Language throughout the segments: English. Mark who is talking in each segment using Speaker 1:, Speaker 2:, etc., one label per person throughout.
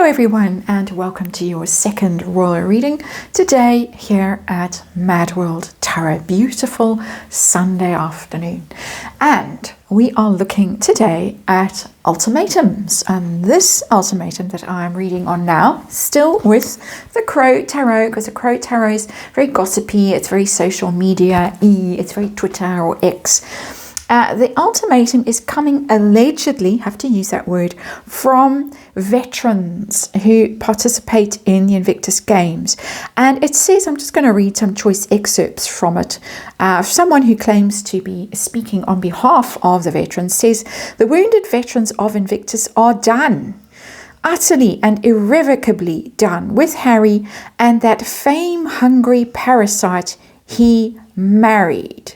Speaker 1: everyone, and welcome to your second royal reading today here at MadWorldTarot. Beautiful Sunday afternoon, and we are looking today at ultimatums, and this ultimatum that I'm reading on now, still with the Crow Tarot, because the Crow Tarot is very gossipy, it's very social media-y, it's very Twitter or X. The ultimatum is coming allegedly, have to use that word, from veterans who participate in the Invictus games. And it says, I'm just going to read some choice excerpts from it. Someone who claims to be speaking on behalf of the veterans says, the wounded veterans of Invictus are done. Utterly and irrevocably done with Harry and that fame-hungry parasite he married.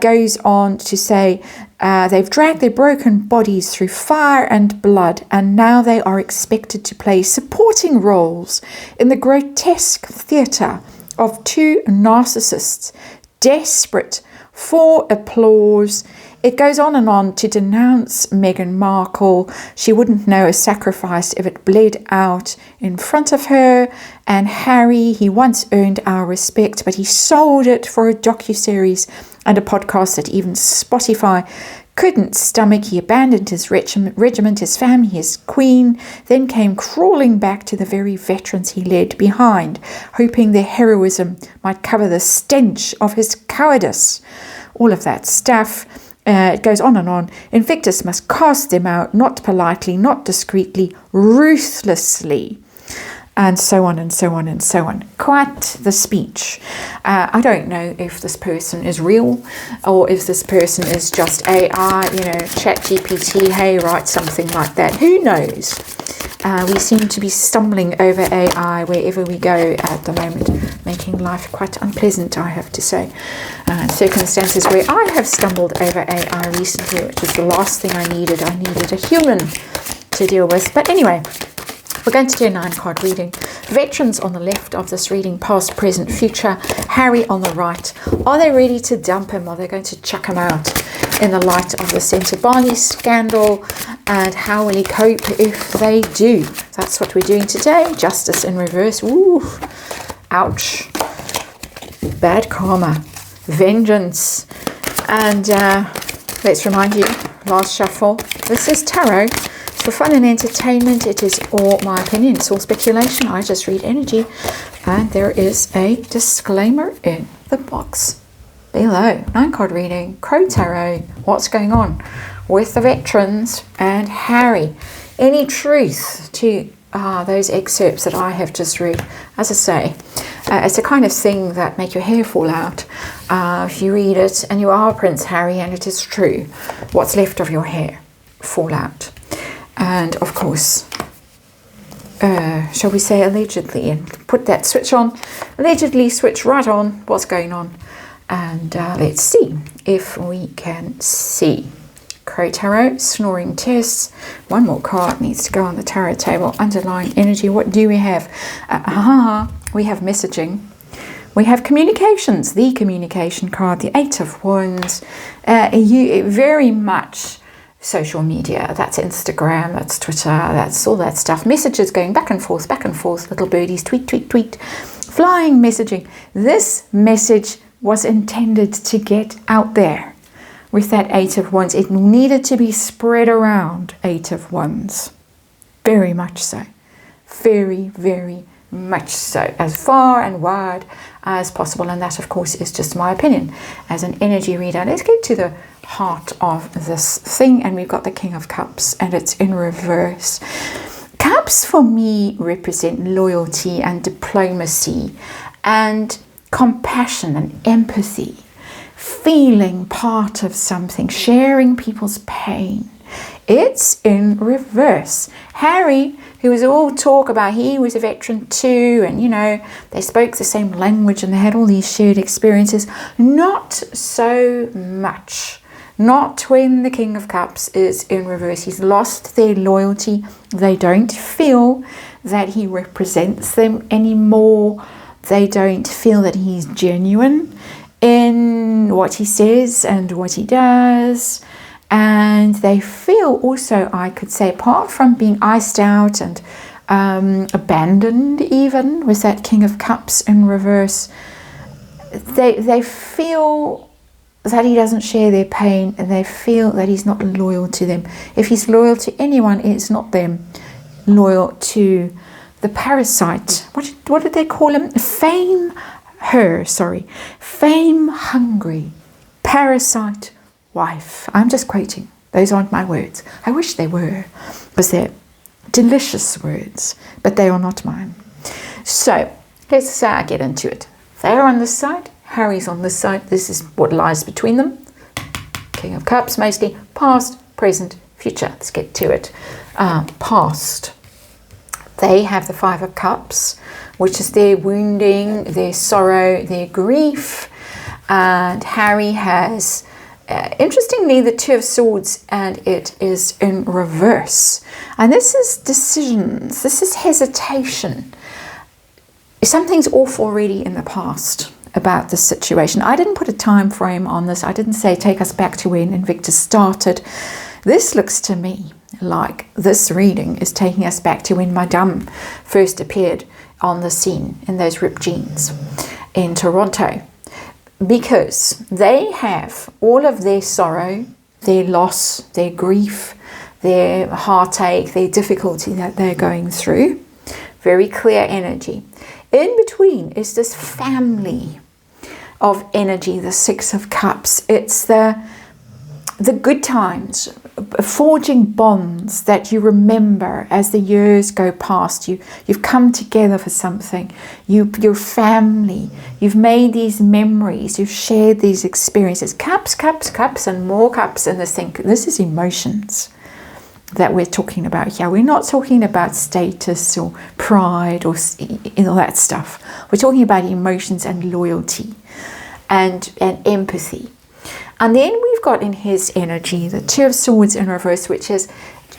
Speaker 1: Goes on to say they've dragged their broken bodies through fire and blood, and now they are expected to play supporting roles in the grotesque theatre of two narcissists desperate for applause. It goes on and on to denounce Meghan Markle. She wouldn't know a sacrifice if it bled out in front of her. And Harry, he once earned our respect, but he sold it for a docuseries and a podcast that even Spotify couldn't stomach. He abandoned his regiment, his family, his queen, then came crawling back to the very veterans he led behind, hoping their heroism might cover the stench of his cowardice. All of that stuff. It goes on and on. Invictus must cast them out, not politely, not discreetly, ruthlessly. And so on and so on and so on. Quite the speech. I don't know if this person is real or if this person is just AI, ChatGPT, hey, write something like that. Who knows? We seem to be stumbling over AI wherever we go at the moment, making life quite unpleasant, I have to say. Circumstances where I have stumbled over AI recently, which was the last thing I needed. I needed a human to deal with. But anyway, we're going to do a 9-card reading. Veterans on the left of this reading, past, present, future. Harry on the right. Are they ready to dump him? Are they going to chuck him out in the light of the Centre Barney scandal? And how will he cope if they do? That's what we're doing today. Justice in reverse. Ooh, ouch. Bad karma. Vengeance. And let's remind you, last shuffle. This is tarot. For fun and entertainment, it is all my opinion. It's all speculation. I just read energy. And there is a disclaimer in the box below. 9-card reading, Crow Tarot. What's going on with the veterans and Harry? Any truth to those excerpts that I have just read? As I say, it's the kind of thing that make your hair fall out. If you read it and you are Prince Harry and it is true, what's left of your hair fall out. And of course, shall we say allegedly, and put that switch on, allegedly switch right on what's going on. And let's see if we can see. Crow Tarot, snoring tests. One more card needs to go on the tarot table. Underlying energy, what do we have? We have messaging. We have communications, the communication card, the 8 of Wands. Very much social media, that's Instagram, that's Twitter, that's all that stuff. Messages going back and forth, little birdies, tweet, tweet, tweet, flying messaging. This message was intended to get out there with that 8 of Wands. It needed to be spread around, 8 of Wands. Very much so. Very, very much so. As far and wide as possible. And that, of course, is just my opinion as an energy reader. Let's get to the heart of this thing, and we've got the King of Cups, and it's in reverse. Cups for me represent loyalty and diplomacy and compassion and empathy, feeling part of something, sharing people's pain. It's in reverse. Harry, who was all talk about he was a veteran too, and they spoke the same language and they had all these shared experiences, not so much. Not when the King of Cups is in reverse. He's lost their loyalty. They don't feel that he represents them anymore. They don't feel that he's genuine in what he says and what he does. And they feel also, I could say, apart from being iced out and abandoned even with that King of Cups in reverse, they feel that he doesn't share their pain, and they feel that he's not loyal to them. If he's loyal to anyone, it's not them. Loyal to the parasite. What did they call him? Fame hungry parasite wife. I'm just quoting. Those aren't my words. I wish they were, because they're delicious words, but they are not mine. So let's get into it. They're on this side. Harry's on this side. This is what lies between them. King of Cups, mostly past, present, future. Let's get to it. Past. They have the Five of Cups, which is their wounding, their sorrow, their grief. And Harry has, interestingly, the Two of Swords, and it is in reverse. And this is decisions. This is hesitation. Something's off already in the past about this situation. I didn't put a time frame on this. I didn't say take us back to when Invictus started. This looks to me like this reading is taking us back to when Madame first appeared on the scene in those ripped jeans in Toronto, because they have all of their sorrow, their loss, their grief, their heartache, their difficulty that they're going through. Very clear energy. In between is this family of energy, the Six of Cups. It's the good times, forging bonds that you remember as the years go past. You've come together for something. Your family. You've made these memories. You've shared these experiences. Cups, cups, cups, and more cups in this thing. This is emotions that we're talking about here. We're not talking about status or pride or all that stuff. We're talking about emotions and loyalty and empathy. And then we've got in his energy the Two of Swords in reverse, which is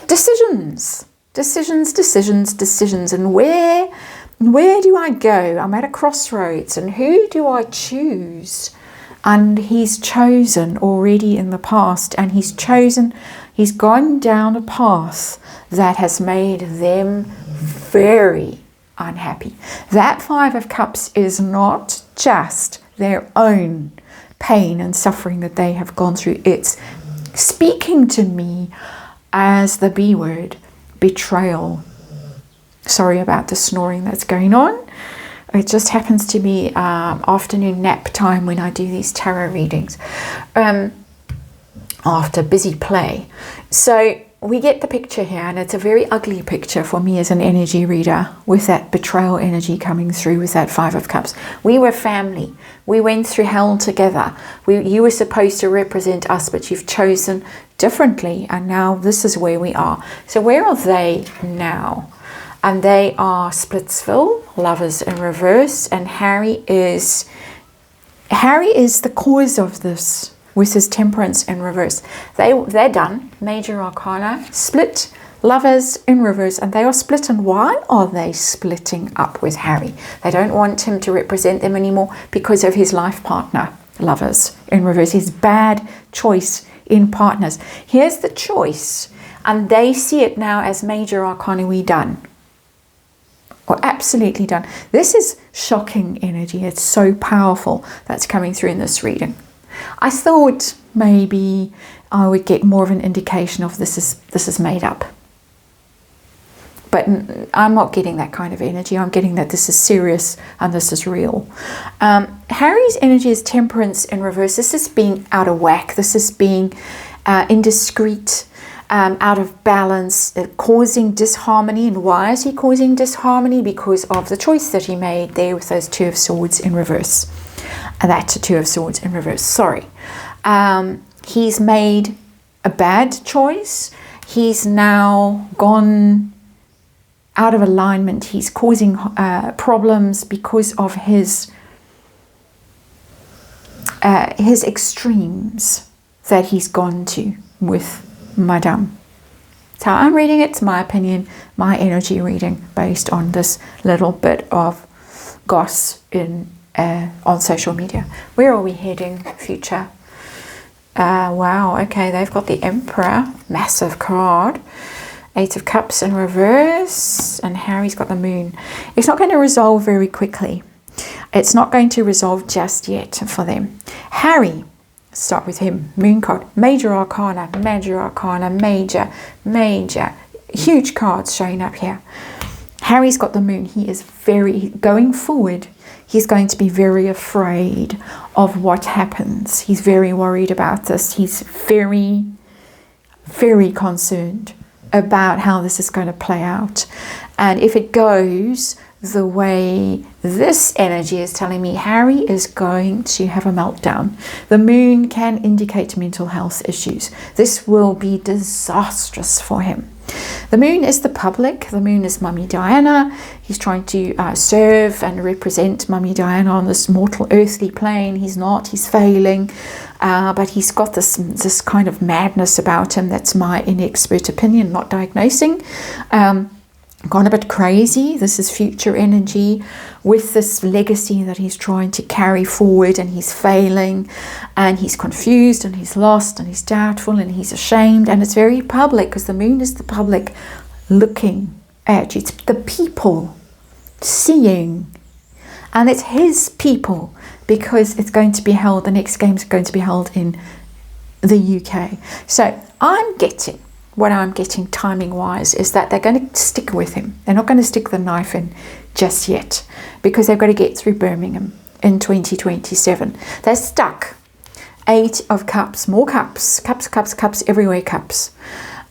Speaker 1: decisions. Decisions, decisions, decisions. And where do I go? I'm at a crossroads, and who do I choose? And he's chosen already in the past, and he's gone down a path that has made them very unhappy. That Five of Cups is not just their own pain and suffering that they have gone through. It's speaking to me as the B word, betrayal. Sorry about the snoring that's going on. It just happens to be afternoon nap time when I do these tarot readings after busy play. So we get the picture here, and it's a very ugly picture for me as an energy reader, with that betrayal energy coming through with that Five of Cups. We were family. We went through hell together. You were supposed to represent us, but you've chosen differently, and now this is where we are. So where are they now? And they are Splitsville, Lovers in reverse, and Harry is the cause of this, with his Temperance in reverse. They're done. Major Arcana, split, Lovers in reverse, and they are split. And why are they splitting up with Harry? They don't want him to represent them anymore because of his life partner, Lovers in reverse, his bad choice in partners. Here's the choice, and they see it now as Major Arcana. We done. Or absolutely done. This is shocking energy. It's so powerful that's coming through in this reading. I thought maybe I would get more of an indication of this is made up. But I'm not getting that kind of energy. I'm getting that this is serious and this is real. Harry's energy is Temperance in reverse. This is being out of whack. This is being indiscreet, out of balance, causing disharmony. And why is he causing disharmony? Because of the choice that he made there with those Two of Swords in reverse. And that's a Two of Swords in reverse. Sorry. He's made a bad choice. He's now gone out of alignment. He's causing problems because of his extremes that he's gone to with Madame. So I'm reading it. It's my opinion, my energy reading based on this little bit of goss on social media. Where are we heading? Future. Wow, okay, they've got the Emperor, massive card. Eight of Cups in reverse, and Harry's got the Moon. It's not going to resolve very quickly. It's not going to resolve just yet for them. Harry, start with him. Moon card, Major Arcana, major, huge cards showing up here. Harry's got the Moon. He is going forward, he's going to be very afraid of what happens. He's very worried about this. He's very, very concerned about how this is going to play out. And if it goes the way this energy is telling me, Harry is going to have a meltdown. The Moon can indicate mental health issues. This will be disastrous for him. The Moon is the public. The Moon is Mummy Diana. He's trying to serve and represent Mummy Diana on this mortal earthly plane. He's not. He's failing. But he's got this kind of madness about him. That's my inexpert opinion, not diagnosing. Gone a bit crazy. This is future energy with this legacy that he's trying to carry forward, and he's failing, and he's confused, and he's lost, and he's doubtful, and he's ashamed. And it's very public, because the Moon is the public looking at you. It's the people seeing, and it's his people, because it's going to be held, the next game is going to be held in the UK. So what I'm getting timing wise is that they're going to stick with him. They're not going to stick the knife in just yet, because they've got to get through Birmingham in 2027. They're stuck. 8 of Cups, more cups, cups, everywhere cups.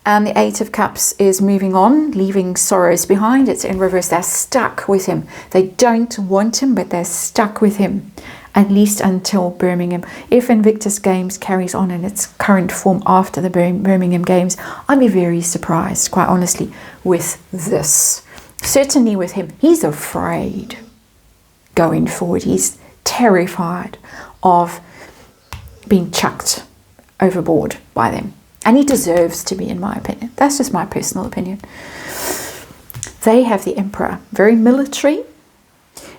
Speaker 1: And the 8 of Cups is moving on, leaving sorrows behind. It's in reverse. They're stuck with him. They don't want him, but they're stuck with him, at least until Birmingham. If Invictus Games carries on in its current form after the Birmingham Games, I'd be very surprised, quite honestly, with this. Certainly with him. He's afraid going forward. He's terrified of being chucked overboard by them. And he deserves to be, in my opinion. That's just my personal opinion. They have the Emperor. Very military,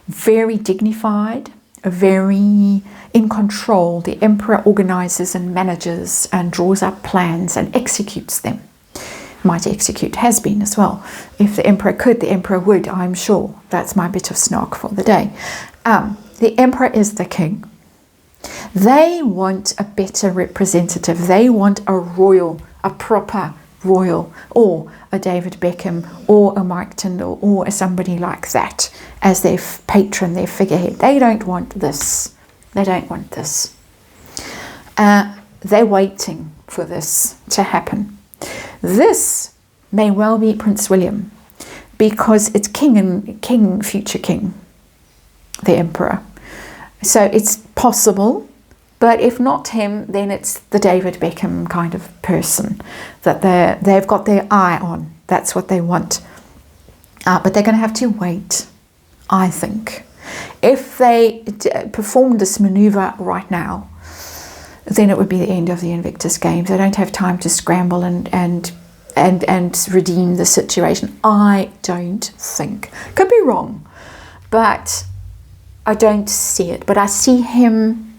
Speaker 1: very dignified, very in control. The Emperor organizes and manages and draws up plans and executes them. Might execute, has been as well. If the Emperor could, the Emperor would, I'm sure. That's my bit of snark for the day. The Emperor is the king. They want a better representative. They want a royal, a proper royal, or a David Beckham, or a Mike Tyndall, or somebody like that as their patron, their figurehead. They don't want this. They don't want this. They're waiting for this to happen. This may well be Prince William, because it's future king, the Emperor. So it's possible, but if not him, then it's the David Beckham kind of person that they've got their eye on. That's what they want. But they're going to have to wait, I think. If they performed this maneuver right now, then it would be the end of the Invictus Games. They don't have time to scramble and redeem the situation. I don't think. Could be wrong, but I don't see it. But I see him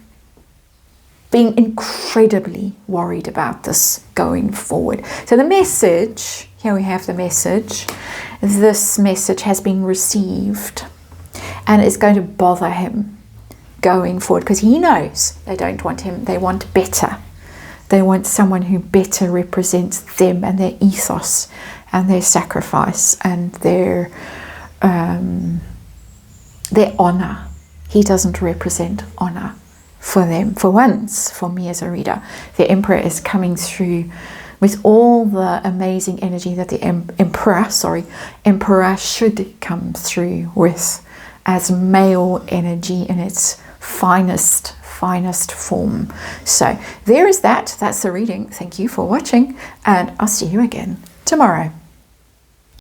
Speaker 1: being incredibly worried about this going forward. So the message, here we have the message. This message has been received, and it's going to bother him going forward, because he knows they don't want him. They want better. They want someone who better represents them and their ethos and their sacrifice and their honor. He doesn't represent honor for them. For once, for me as a reader, the Emperor is coming through with all the amazing energy that the Emperor should come through with, as male energy in its finest form. So there is that. That's the reading. Thank you for watching, and I'll see you again tomorrow.